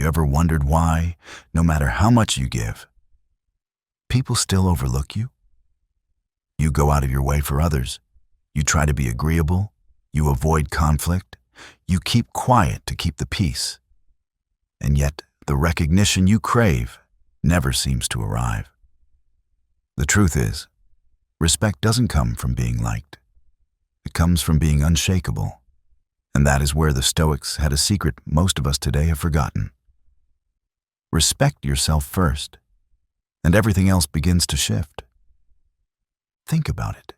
you ever wondered why, no matter how much you give, people still overlook you? You go out of your way for others. You try to be agreeable. You avoid conflict. You keep quiet to keep the peace. And yet, the recognition you crave never seems to arrive. The truth is, respect doesn't come from being liked. It comes from being unshakable. And that is where the Stoics had a secret most of us today have forgotten. Respect yourself first, and everything else begins to shift. Think about it.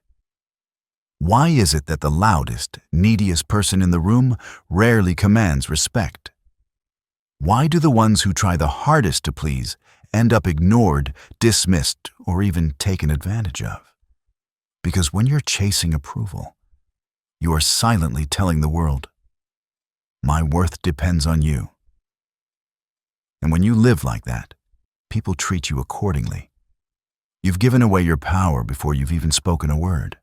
Why is it that the loudest, neediest person in the room rarely commands respect? Why do the ones who try the hardest to please end up ignored, dismissed, or even taken advantage of? Because when you're chasing approval, you are silently telling the world, my worth depends on you. And when you live like that, people treat you accordingly. You've given away your power before you've even spoken a word.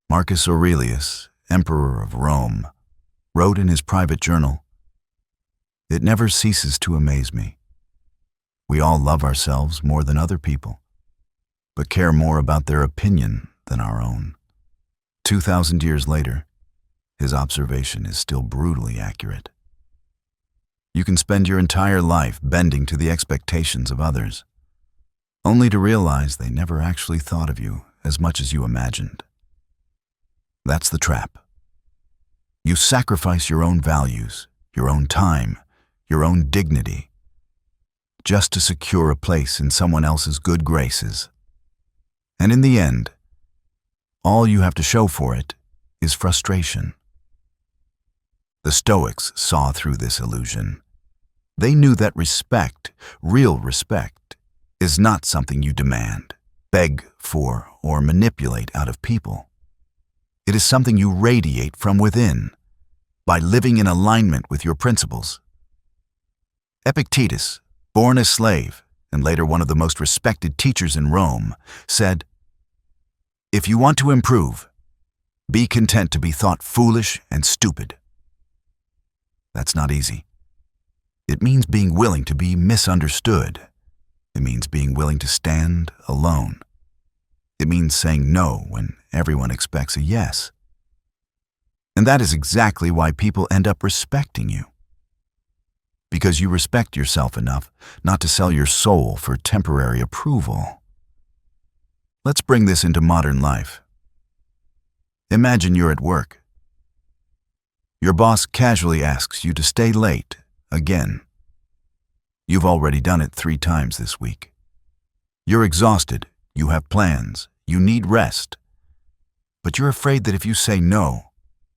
Marcus Aurelius, Emperor of Rome, wrote in his private journal, "It never ceases to amaze me. We all love ourselves more than other people, but care more about their opinion than our own." 2,000 years later, his observation is still brutally accurate. You can spend your entire life bending to the expectations of others, only to realize they never actually thought of you as much as you imagined. That's the trap. You sacrifice your own values, your own time, your own dignity, just to secure a place in someone else's good graces. And in the end, all you have to show for it is frustration. The Stoics saw through this illusion. They knew that respect, real respect, is not something you demand, beg for, or manipulate out of people. It is something you radiate from within, by living in alignment with your principles. Epictetus, born a slave, and later one of the most respected teachers in Rome, said, "If you want to improve, be content to be thought foolish and stupid." That's not easy. It means being willing to be misunderstood. It means being willing to stand alone. It means saying no when everyone expects a yes. And that is exactly why people end up respecting you. Because you respect yourself enough not to sell your soul for temporary approval. Let's bring this into modern life. Imagine you're at work. Your boss casually asks you to stay late again. You've already done it 3 times this week. You're exhausted, you have plans, you need rest. But you're afraid that if you say no,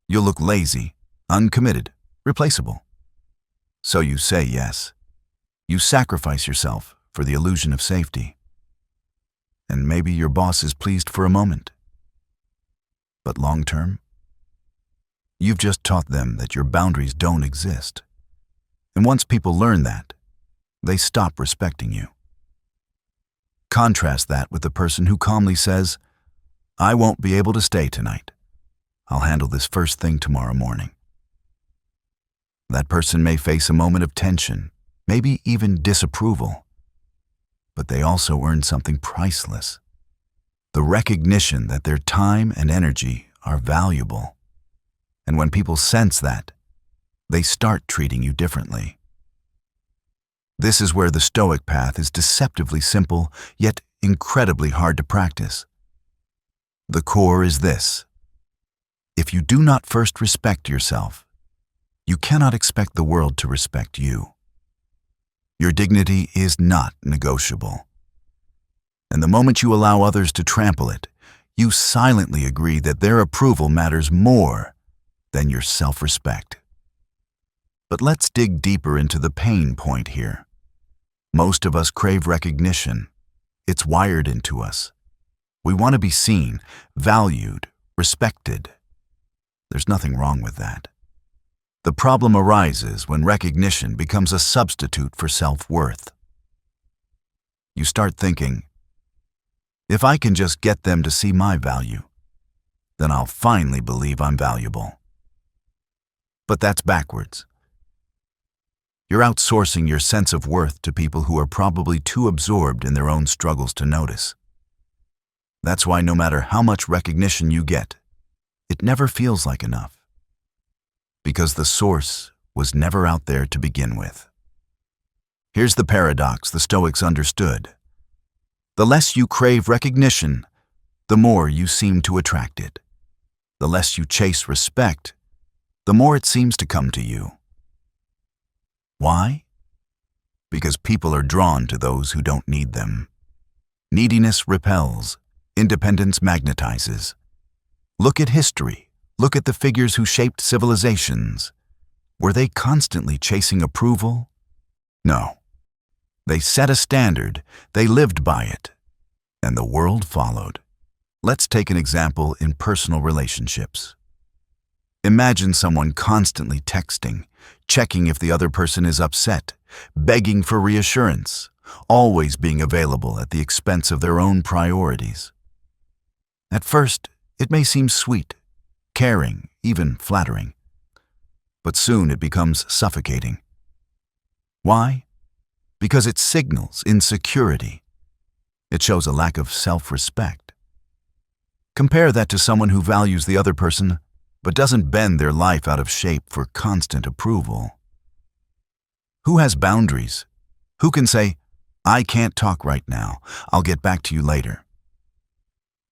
you'll look lazy, uncommitted, replaceable. So you say yes. You sacrifice yourself for the illusion of safety. And maybe your boss is pleased for a moment. But long term, you've just taught them that your boundaries don't exist. And once people learn that, they stop respecting you. Contrast that with the person who calmly says, "I won't be able to stay tonight. I'll handle this first thing tomorrow morning." That person may face a moment of tension, maybe even disapproval, but they also earn something priceless. The recognition that their time and energy are valuable. And when people sense that, they start treating you differently. This is where the Stoic path is deceptively simple, yet incredibly hard to practice. The core is this: if you do not first respect yourself, you cannot expect the world to respect you. Your dignity is not negotiable. And the moment you allow others to trample it, you silently agree that their approval matters more than your self-respect. But let's dig deeper into the pain point here. Most of us crave recognition. It's wired into us. We want to be seen, valued, respected. There's nothing wrong with that. The problem arises when recognition becomes a substitute for self-worth. You start thinking, if I can just get them to see my value, then I'll finally believe I'm valuable. But that's backwards. You're outsourcing your sense of worth to people who are probably too absorbed in their own struggles to notice. That's why no matter how much recognition you get, it never feels like enough. Because the source was never out there to begin with. Here's the paradox the Stoics understood. The less you crave recognition, the more you seem to attract it. The less you chase respect, the more it seems to come to you. Why? Because people are drawn to those who don't need them. Neediness repels, independence magnetizes. Look at history. Look at the figures who shaped civilizations. Were they constantly chasing approval? No. They set a standard, they lived by it, and the world followed. Let's take an example in personal relationships. Imagine someone constantly texting, checking if the other person is upset, begging for reassurance, always being available at the expense of their own priorities. At first, it may seem sweet, caring, even flattering. But soon it becomes suffocating. Why? Because it signals insecurity. It shows a lack of self-respect. Compare that to someone who values the other person but doesn't bend their life out of shape for constant approval. Who has boundaries? Who can say, "I can't talk right now, I'll get back to you later"?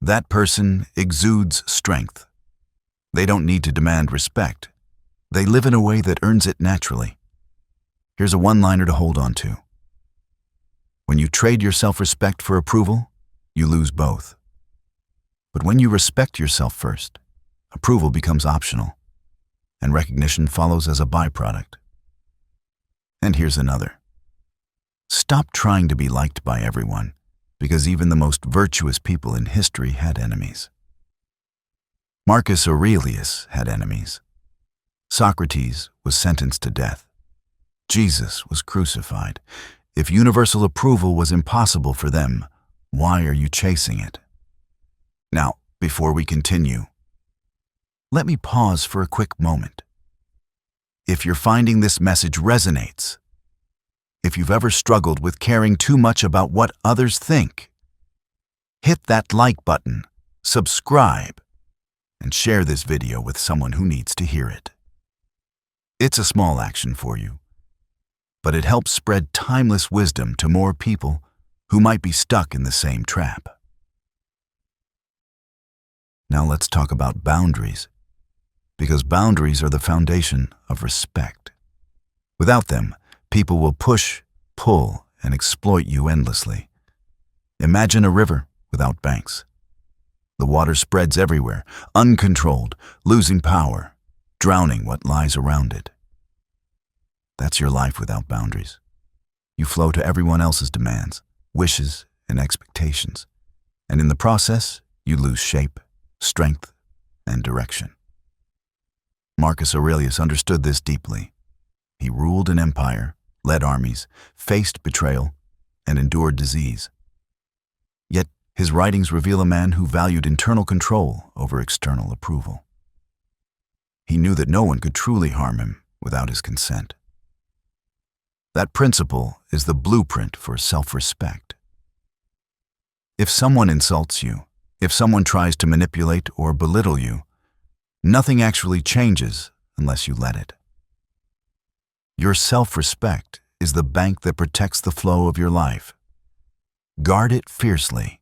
That person exudes strength. They don't need to demand respect. They live in a way that earns it naturally. Here's a one-liner to hold on to. When you trade your self-respect for approval, you lose both. But when you respect yourself first, approval becomes optional, and recognition follows as a byproduct. And here's another. Stop trying to be liked by everyone, because even the most virtuous people in history had enemies. Marcus Aurelius had enemies. Socrates was sentenced to death. Jesus was crucified. If universal approval was impossible for them, why are you chasing it? Now, before we continue, let me pause for a quick moment. If you're finding this message resonates, if you've ever struggled with caring too much about what others think, hit that like button, subscribe, and share this video with someone who needs to hear it. It's a small action for you, but it helps spread timeless wisdom to more people who might be stuck in the same trap. Now let's talk about boundaries, because boundaries are the foundation of respect. Without them, people will push, pull, and exploit you endlessly. Imagine a river without banks. The water spreads everywhere, uncontrolled, losing power, drowning what lies around it. That's your life without boundaries. You flow to everyone else's demands, wishes, and expectations. And in the process, you lose shape, strength, and direction. Marcus Aurelius understood this deeply. He ruled an empire, led armies, faced betrayal, and endured disease. Yet his writings reveal a man who valued internal control over external approval. He knew that no one could truly harm him without his consent. That principle is the blueprint for self-respect. If someone insults you, if someone tries to manipulate or belittle you, nothing actually changes unless you let it. Your self-respect is the bank that protects the flow of your life. Guard it fiercely.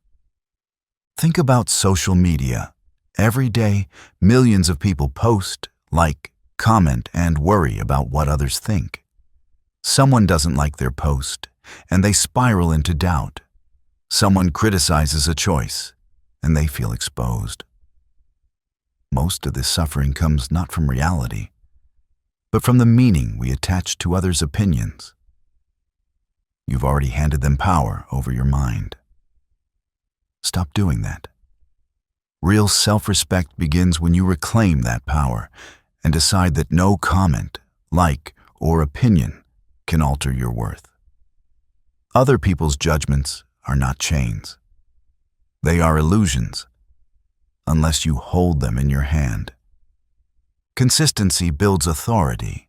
Think about social media. Every day, millions of people post, like, comment, and worry about what others think. Someone doesn't like their post, and they spiral into doubt. Someone criticizes a choice, and they feel exposed. Most of this suffering comes not from reality, but from the meaning we attach to others' opinions. You've already handed them power over your mind. Stop doing that. Real self-respect begins when you reclaim that power and decide that no comment, like, or opinion can alter your worth. Other people's judgments are not chains. They are illusions, unless you hold them in your hand. Consistency builds authority.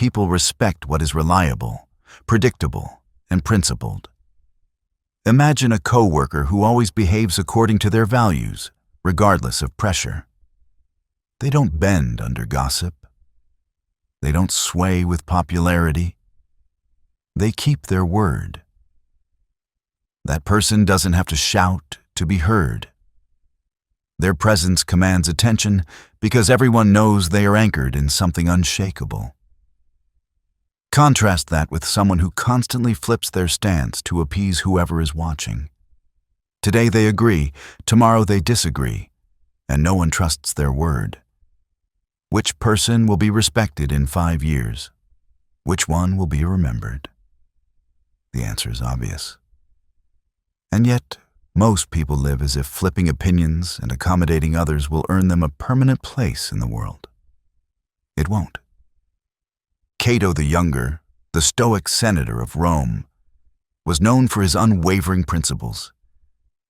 people respect what is reliable, predictable, and principled. Imagine a coworker who always behaves according to their values, regardless of pressure. They don't bend under gossip. They don't sway with popularity. They keep their word. That person doesn't have to shout to be heard. Their presence commands attention because everyone knows they are anchored in something unshakable. Contrast that with someone who constantly flips their stance to appease whoever is watching. Today they agree, tomorrow they disagree, and no one trusts their word. Which person will be respected in 5 years? Which one will be remembered? The answer is obvious. And yet, most people live as if flipping opinions and accommodating others will earn them a permanent place in the world. It won't. Cato the Younger, the Stoic senator of Rome, was known for his unwavering principles.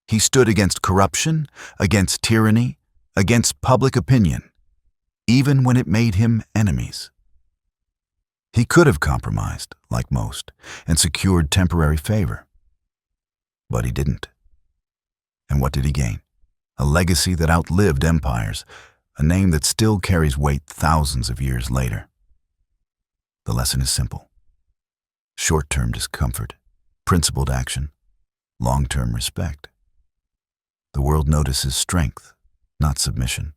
He stood against corruption, against tyranny, against public opinion, even when it made him enemies. He could have compromised, like most, and secured temporary favor. But he didn't. And what did he gain? A legacy that outlived empires, a name that still carries weight thousands of years later. The lesson is simple. Short-term discomfort, principled action, long-term respect. The world notices strength, not submission.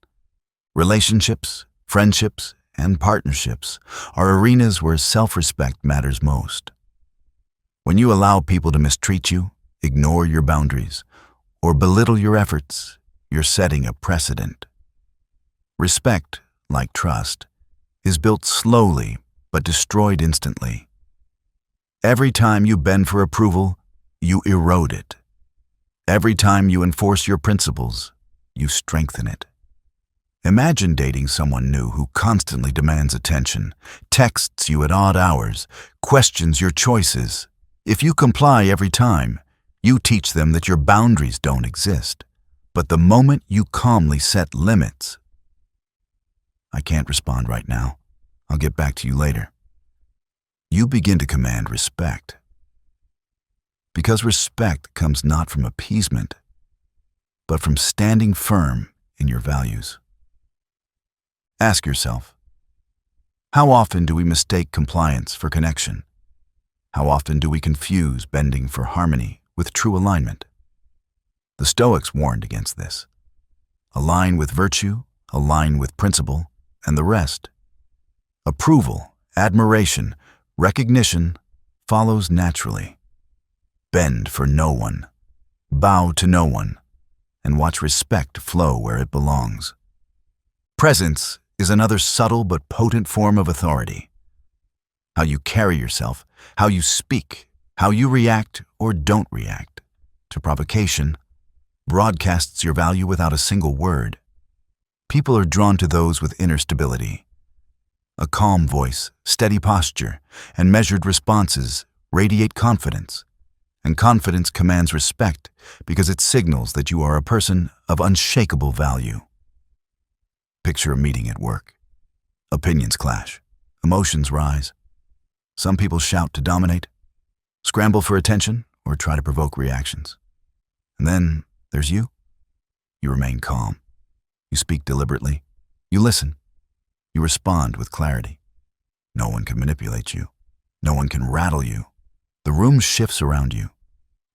Relationships, friendships, and partnerships are arenas where self-respect matters most. When you allow people to mistreat you, ignore your boundaries, or belittle your efforts, you're setting a precedent. Respect, like trust, is built slowly but destroyed instantly. Every time you bend for approval, you erode it. Every time you enforce your principles, you strengthen it. Imagine dating someone new who constantly demands attention, texts you at odd hours, questions your choices. If you comply every time, you teach them that your boundaries don't exist. But the moment you calmly set limits, I can't respond right now. I'll get back to you later. You begin to command respect. Because respect comes not from appeasement, but from standing firm in your values. Ask yourself, how often do we mistake compliance for connection? How often do we confuse bending for harmony with true alignment? The Stoics warned against this. Align with virtue, align with principle, and the rest. Approval, admiration, recognition follows naturally. Bend for no one, bow to no one, and watch respect flow where it belongs. Presence is another subtle but potent form of authority. How you carry yourself, how you speak, how you react or don't react to provocation broadcasts your value without a single word. People are drawn to those with inner stability. A calm voice, steady posture, and measured responses radiate confidence, and confidence commands respect because it signals that you are a person of unshakable value. Picture a meeting at work. Opinions clash, emotions rise. Some people shout to dominate, scramble for attention, or try to provoke reactions. And then there's you. You remain calm. You speak deliberately. You listen. You respond with clarity. No one can manipulate you. No one can rattle you. The room shifts around you.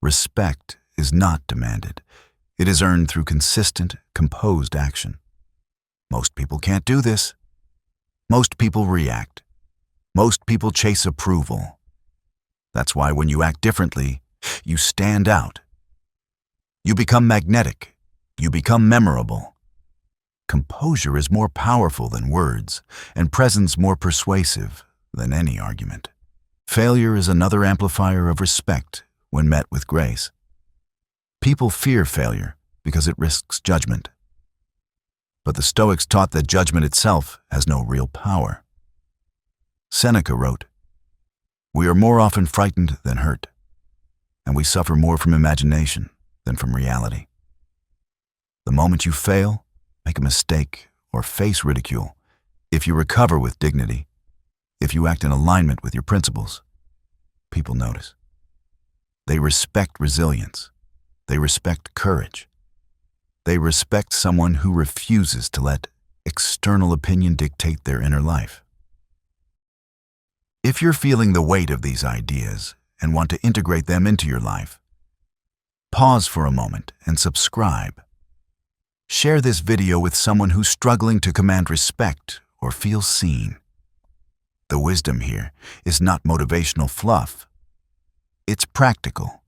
Respect is not demanded. It is earned through consistent, composed action. Most people can't do this. Most people react. Most people chase approval. That's why when you act differently, you stand out. You become magnetic. You become memorable. Composure is more powerful than words, and presence more persuasive than any argument. Failure is another amplifier of respect when met with grace. People fear failure because it risks judgment. But the Stoics taught that judgment itself has no real power. Seneca wrote, "We are more often frightened than hurt, and we suffer more from imagination than from reality." The moment you fail, make a mistake, or face ridicule, if you recover with dignity, If you act in alignment with your principles, people notice. They respect resilience. They respect courage. They respect someone who refuses to let external opinion dictate their inner life. If you're feeling the weight of these ideas and want to integrate them into your life, pause for a moment and subscribe. Share this video with someone who's struggling to command respect or feel seen. The wisdom here is not motivational fluff. It's practical,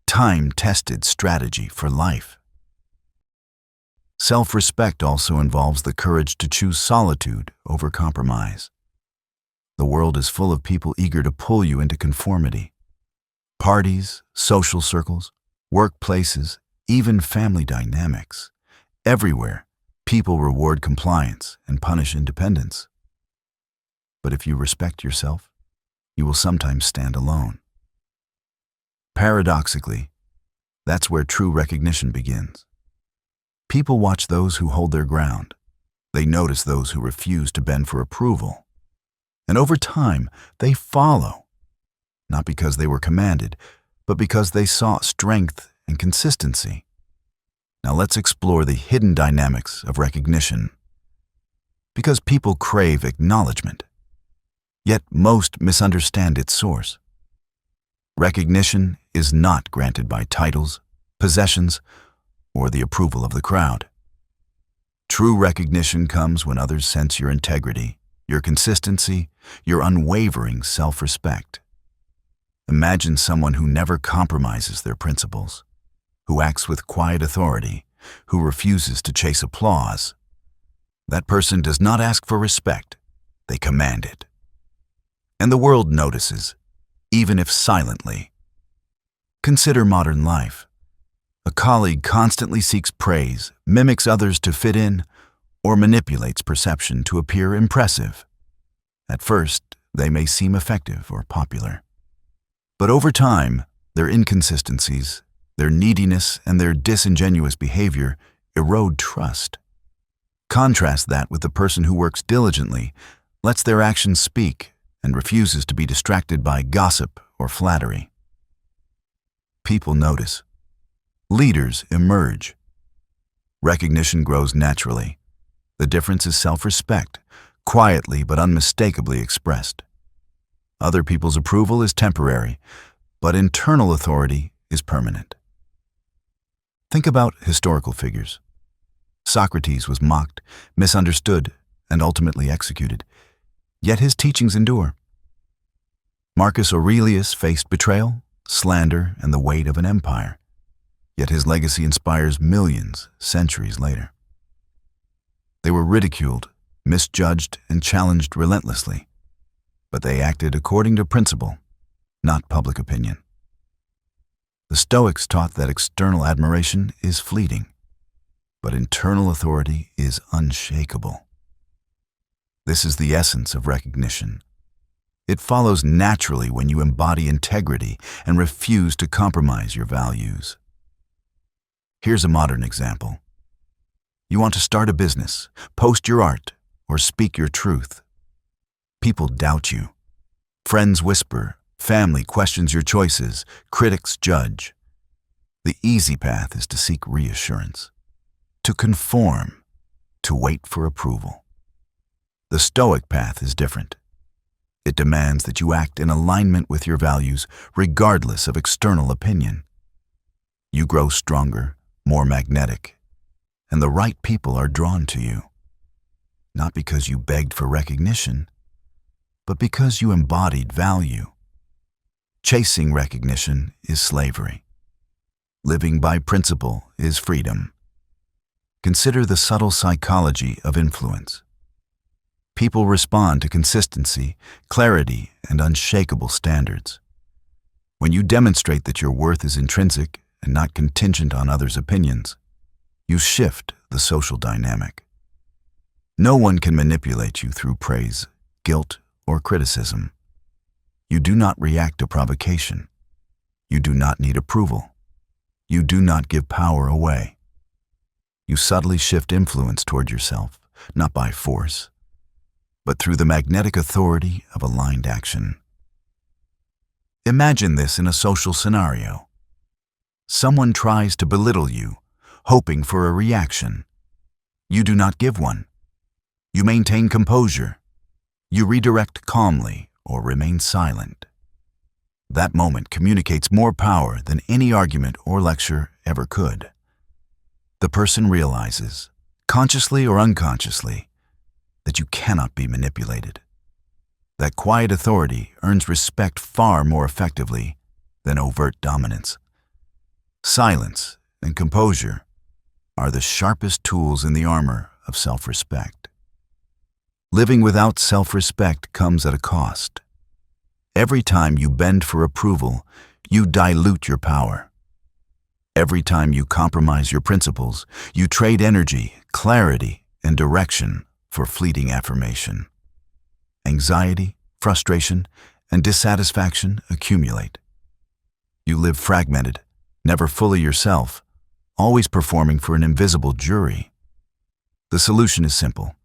time-tested strategy for life. Self-respect also involves the courage to choose solitude over compromise. The world is full of people eager to pull you into conformity. Parties, social circles, workplaces, even family dynamics. Everywhere, people reward compliance and punish independence. But if you respect yourself, you will sometimes stand alone. Paradoxically, that's where true recognition begins. People watch those who hold their ground. They notice those who refuse to bend for approval. And over time, they follow, not because they were commanded, but because they saw strength and consistency. Now let's explore the hidden dynamics of recognition. Because people crave acknowledgement, yet most misunderstand its source. Recognition is not granted by titles, possessions, or the approval of the crowd. True recognition comes when others sense your integrity, your consistency, your unwavering self-respect. Imagine someone who never compromises their principles, who acts with quiet authority, who refuses to chase applause. That person does not ask for respect, they command it. And the world notices, even if silently. Consider modern life. A colleague constantly seeks praise, mimics others to fit in, or manipulates perception to appear impressive. At first, they may seem effective or popular. But over time, their inconsistencies, their neediness, and their disingenuous behavior erode trust. Contrast that with the person who works diligently, lets their actions speak, and refuses to be distracted by gossip or flattery. People notice. Leaders emerge. Recognition grows naturally. The difference is self-respect, quietly but unmistakably expressed. Other people's approval is temporary, but internal authority is permanent. Think about historical figures. Socrates was mocked, misunderstood, and ultimately executed. Yet his teachings endure. Marcus Aurelius faced betrayal, slander, and the weight of an empire. Yet his legacy inspires millions centuries later. They were ridiculed, misjudged, and challenged relentlessly. But they acted according to principle, not public opinion. The Stoics taught that external admiration is fleeting, but internal authority is unshakable. This is the essence of recognition. It follows naturally when you embody integrity and refuse to compromise your values. Here's a modern example. You want to start a business, post your art, or speak your truth. People doubt you. Friends whisper, family questions your choices, critics judge. The easy path is to seek reassurance, to conform, to wait for approval. The Stoic path is different. It demands that you act in alignment with your values, regardless of external opinion. You grow stronger, more magnetic, and the right people are drawn to you. Not because you begged for recognition, but because you embodied value. Chasing recognition is slavery. Living by principle is freedom. Consider the subtle psychology of influence. People respond to consistency, clarity, and unshakable standards. When you demonstrate that your worth is intrinsic and not contingent on others' opinions, you shift the social dynamic. No one can manipulate you through praise, guilt, or criticism. You do not react to provocation. You do not need approval. You do not give power away. You subtly shift influence toward yourself, not by force, but through the magnetic authority of aligned action. Imagine this in a social scenario. Someone tries to belittle you, hoping for a reaction. You do not give one. You maintain composure. You redirect calmly or remain silent. That moment communicates more power than any argument or lecture ever could. The person realizes, consciously or unconsciously, that you cannot be manipulated. That quiet authority earns respect far more effectively than overt dominance. Silence and composure are the sharpest tools in the armor of self-respect. Living without self-respect comes at a cost. Every time you bend for approval, you dilute your power. Every time you compromise your principles, you trade energy, clarity, and direction for fleeting affirmation. Anxiety, frustration, and dissatisfaction accumulate. You live fragmented, never fully yourself, always performing for an invisible jury. The solution is simple.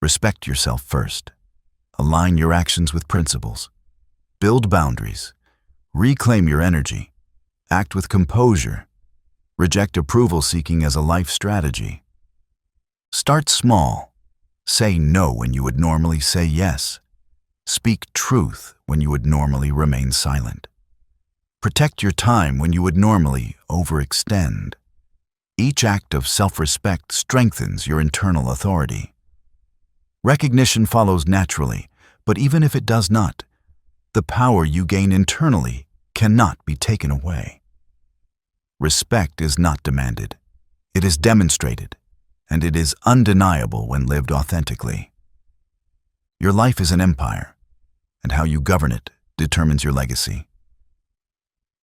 Respect yourself first. Align your actions with principles. Build boundaries. Reclaim your energy. Act with composure. Reject approval seeking as a life strategy. Start small. Say no when you would normally say yes. Speak truth when you would normally remain silent. Protect your time when you would normally overextend. Each act of self-respect strengthens your internal authority. Recognition follows naturally, but even if it does not, the power you gain internally cannot be taken away. Respect is not demanded. It is demonstrated, and it is undeniable when lived authentically. Your life is an empire, and how you govern it determines your legacy.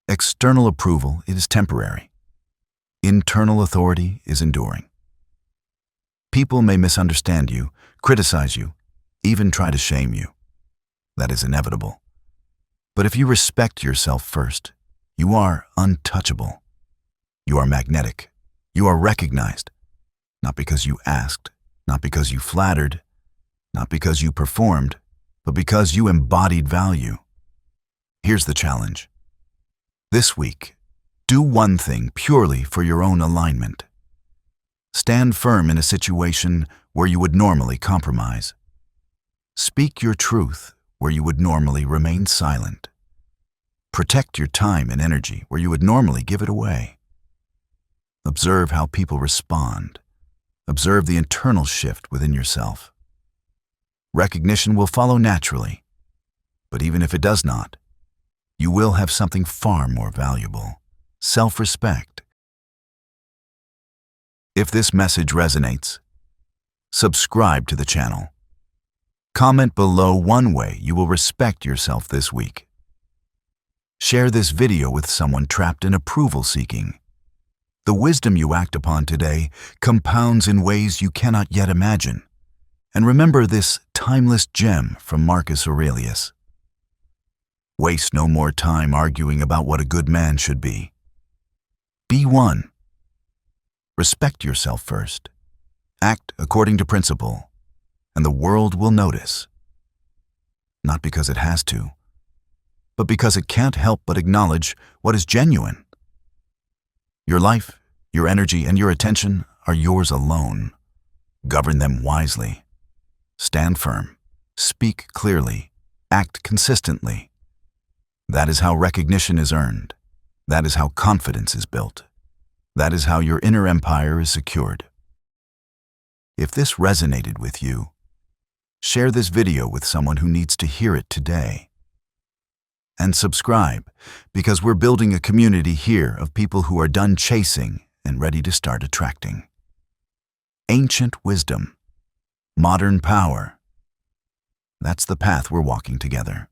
External approval is temporary. Internal authority is enduring. People may misunderstand you, criticize you, even try to shame you. That is inevitable. But if you respect yourself first, you are untouchable. You are magnetic. You are recognized, not because you asked, not because you flattered, not because you performed, but because you embodied value. Here's the challenge. This week, do one thing purely for your own alignment. Stand firm in a situation where you would normally compromise. Speak your truth where you would normally remain silent. Protect your time and energy where you would normally give it away. Observe how people respond. Observe the internal shift within yourself. Recognition will follow naturally, but even if it does not, you will have something far more valuable: self-respect. If this message resonates, subscribe to the channel. Comment below one way you will respect yourself this week. Share this video with someone trapped in approval seeking. The wisdom you act upon today compounds in ways you cannot yet imagine. And remember this timeless gem from Marcus Aurelius. Waste no more time arguing about what a good man should be. Be one. Respect yourself first. Act according to principle, and the world will notice. Not because it has to, but because it can't help but acknowledge what is genuine. Your life, your energy, and your attention are yours alone. Govern them wisely. Stand firm. Speak clearly. Act consistently. That is how recognition is earned. That is how confidence is built. That is how your inner empire is secured. If this resonated with you, share this video with someone who needs to hear it today. And subscribe, because we're building a community here of people who are done chasing and ready to start attracting. Ancient wisdom, modern power. That's the path we're walking together.